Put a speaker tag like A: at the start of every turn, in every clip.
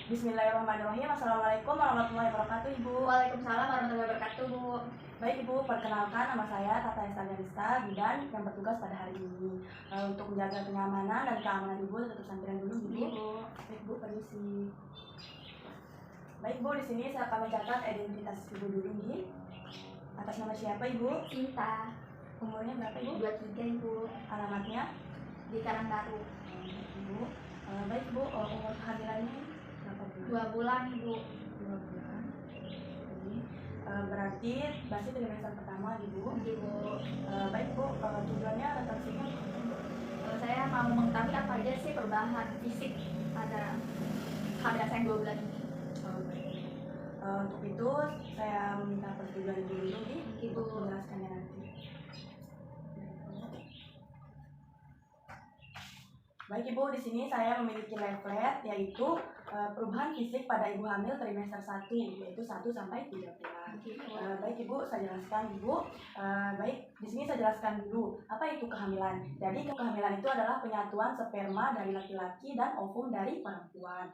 A: Bismillahirrahmanirrahim. Assalamualaikum warahmatullahi wabarakatuh, Ibu.
B: Waalaikumsalam warahmatullahi wabarakatuh, Bu.
A: Baik, Ibu, perkenalkan nama saya Tata Estaganista, bidan yang bertugas pada hari ini. Untuk menjaga kenyamanan dan keamanan Ibu, tetap sampiran dulu, Ibu.
B: Ibu.
A: Baik, Bu, permisi. Baik, Bu, di sini saya akan mencatat identitas Ibu dulu nih. Atas nama siapa, Ibu?
B: Cinta.
A: Umurnya berapa, Ibu?
B: 23, Ibu.
A: Alamatnya?
B: Di Karangbaru.
A: Ibu. Baik, Bu, umur kehamilannya berapa bulan?
B: 2 bulan, Ibu.
A: 2 bulan. Ini berarti masih trimester pertama, Ibu.
B: Ibu.
A: Baik, Bu, tujuannya datang sini.
B: Saya mau mengetahui apa aja sih perubahan fisik pada kehamilan saya 2 bulan ini.
A: Baik. Untuk itu saya meminta persetujuan Ibu dulu nih,
B: Ibu.
A: untuk menjelaskannya nanti. Baik, Ibu, di sini saya memiliki leaflet yaitu perubahan fisik pada ibu hamil trimester 1, yaitu 1 sampai 3 bulan. Baik, Ibu, saya jelaskan, Ibu. Baik, di sini saya jelaskan dulu apa itu kehamilan. Jadi kehamilan itu adalah penyatuan sperma dari laki-laki dan ovum dari perempuan.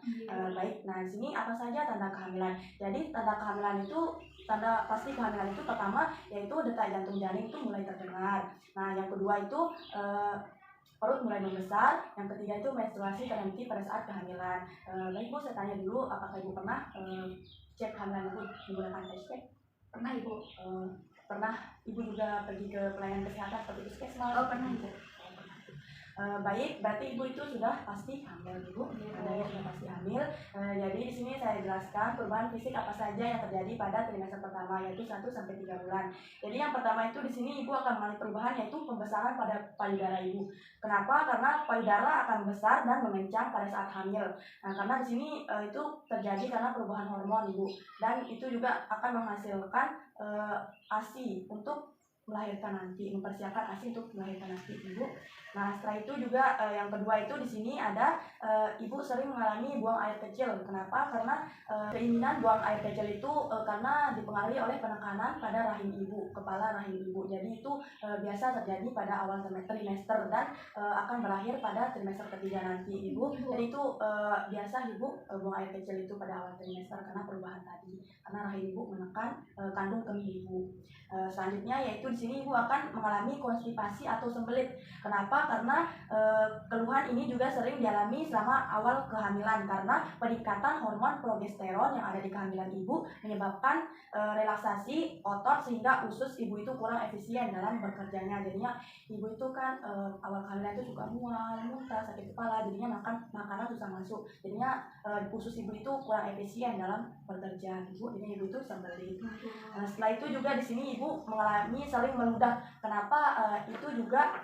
A: Baik, nah di sini apa saja tanda kehamilan? Jadi tanda kehamilan itu, tanda pasti kehamilan itu pertama yaitu detak jantung janin itu mulai terdengar. Nah, yang kedua itu perut mulai membesar. Yang ketiga itu menstruasi terhenti pada saat kehamilan. Baik, Bu, saya tanya dulu, apakah Ibu pernah cek kehamilan Ibu menggunakan tes cek?
B: Pernah, Ibu.
A: Pernah Ibu juga pergi ke pelayanan kesehatan seperti puskesmas?
B: Oh, pernah, Ibu.
A: Baik, berarti Ibu itu sudah pasti hamil, Ibu. Tandanya sudah pasti hamil. Jadi di sini saya jelaskan perubahan fisik apa saja yang terjadi pada trimester pertama, yaitu 1 sampai 3 bulan. Jadi yang pertama itu di sini Ibu akan mengalami perubahan yaitu pembesaran pada payudara Ibu. Kenapa? Karena payudara akan besar dan mengencang pada saat hamil. Nah, karena di sini itu terjadi karena perubahan hormon, Ibu. Dan itu juga akan menghasilkan ASI untuk melahirkan nanti, mempersiapkan ASI untuk melahirkan nanti, Ibu. Nah, setelah itu juga yang kedua itu di sini ada Ibu sering mengalami buang air kecil. Kenapa? Karena keinginan buang air kecil itu karena dipengaruhi oleh penekanan pada rahim Ibu, kepala rahim Ibu. Jadi itu biasa terjadi pada awal trimester dan akan berakhir pada trimester ketiga nanti, Ibu. Jadi itu biasa Ibu buang air kecil itu pada awal trimester karena perubahan tadi, karena rahim Ibu menekan kandung kemih Ibu. Selanjutnya yaitu di sini Ibu akan mengalami konstipasi atau sembelit. Kenapa? Karena keluhan ini juga sering dialami selama awal kehamilan karena peningkatan hormon progesteron yang ada di kehamilan Ibu menyebabkan relaksasi otot sehingga usus Ibu itu kurang efisien dalam bekerjanya. Jadinya Ibu itu kan awal kehamilan itu suka mual, muntah, sakit kepala, jadinya makanan susah masuk. Jadinya usus Ibu itu kurang efisien dalam bekerja, Ibu. Jadi Ibu itu sembelit. Setelah itu juga di sini Ibu mengalami sering meludah. Kenapa? Itu juga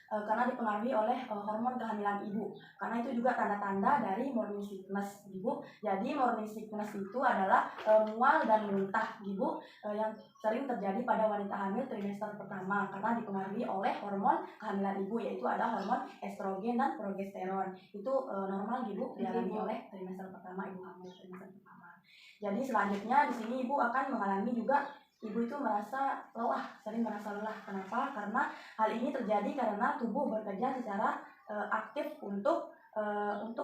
A: karena dipengaruhi oleh hormon kehamilan Ibu. Karena itu juga tanda-tanda dari morning sickness, Ibu. Jadi morning sickness itu adalah mual dan muntah, Ibu, yang sering terjadi pada wanita hamil trimester pertama karena dipengaruhi oleh hormon kehamilan Ibu, yaitu ada hormon estrogen dan progesteron. Itu normal, Ibu, dialami oleh trimester pertama Ibu hamil trimester pertama. Jadi selanjutnya di sini Ibu akan mengalami juga Ibu itu merasa lelah, sering merasa lelah. Kenapa? Karena hal ini terjadi karena tubuh bekerja secara aktif untuk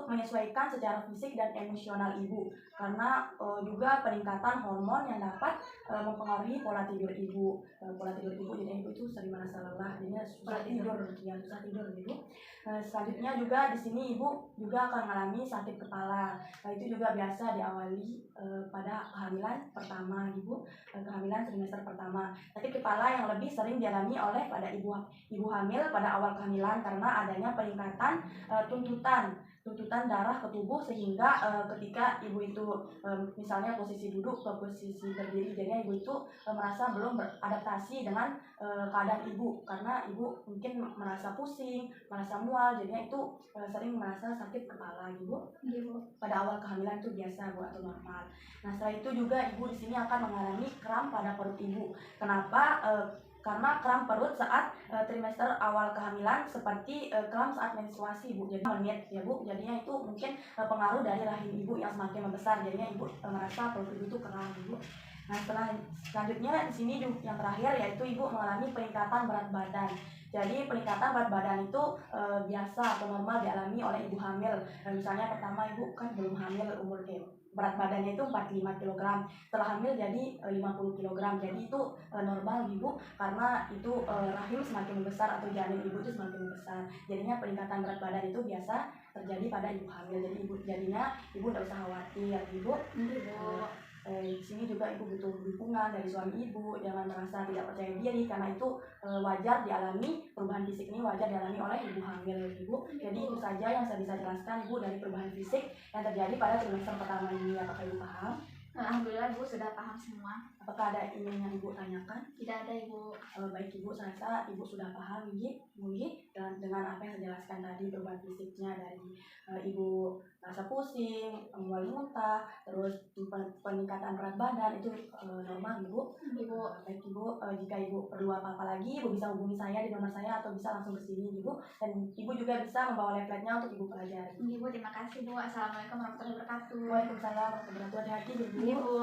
A: menyesuaikan secara fisik dan emosional Ibu. Karena juga peningkatan hormon yang dapat mempengaruhi pola tidur Ibu. Pola tidur Ibu, jadi Ibu itu sering merasa lelah, jadinya susah tidur, Ibu. Selanjutnya juga di sini Ibu juga akan mengalami sakit kepala. Itu juga biasa diawali pada kehamilan pertama, Ibu. Kehamilan trimester pertama. Sakit kepala yang lebih sering dialami oleh pada ibu hamil pada awal kehamilan karena adanya peningkatan tuntutan darah ke tubuh sehingga ketika ibu itu misalnya posisi duduk ke posisi berdiri, jadi ibu itu merasa belum beradaptasi dengan keadaan ibu karena ibu mungkin merasa pusing, merasa mual, jadinya itu sering merasa sakit kepala, Ibu. Pada awal kehamilan itu biasa, Bu, atau normal. Nah, setelah itu juga Ibu di sini akan mengalami kram pada perut Ibu. Kenapa? Karena kram perut saat trimester awal kehamilan seperti kram saat menstruasi, Bu. Jadi menit ya, Bu. Jadinya itu mungkin pengaruh dari rahim Ibu yang semakin membesar. Jadinya Ibu merasa perut Ibu itu kram, Ibu. Nah, selanjutnya di sini yang terakhir yaitu ibu mengalami peningkatan berat badan. Jadi peningkatan berat badan itu biasa atau normal dialami oleh ibu hamil. Misalnya pertama ibu kan belum hamil, berat badannya itu 45 kg, setelah hamil jadi 50 kg. Jadi itu normal ibu, karena itu rahim semakin membesar atau janin ibu itu semakin membesar. Jadinya peningkatan berat badan itu biasa terjadi pada ibu hamil. Jadi ibu tidak usah khawatir ibu. Di sini juga ibu butuh dukungan dari suami ibu, jangan merasa tidak percaya diri karena itu wajar dialami, perubahan fisik ini wajar dialami oleh ibu hamil ibu. Jadi itu saja yang saya bisa jelaskan ibu dari perubahan fisik yang terjadi pada trimester pertama ini. Apakah ibu paham?
B: Alhamdulillah ibu sudah paham semua.
A: Apakah ada yang ibu tanyakan?
B: Tidak ada ibu.
A: Baik ibu, saya rasa ibu sudah paham dan dengan apa yang saya jelaskan tadi, perubahan fisiknya dari ibu rasa pusing, mulai muntah, terus peningkatan berat badan itu normal ibu. Baik ibu, jika ibu perlu apa-apa lagi ibu bisa hubungi saya di nomor saya atau bisa langsung ke sini ibu, dan ibu juga bisa membawa leafletnya untuk ibu pelajari.
B: Ibu terima kasih Bu. Assalamualaikum warahmatullahi wabarakatuh.
A: Waalaikumsalam warahmatullahi wabarakatuh. Hati-hati ibu.
B: Ibu.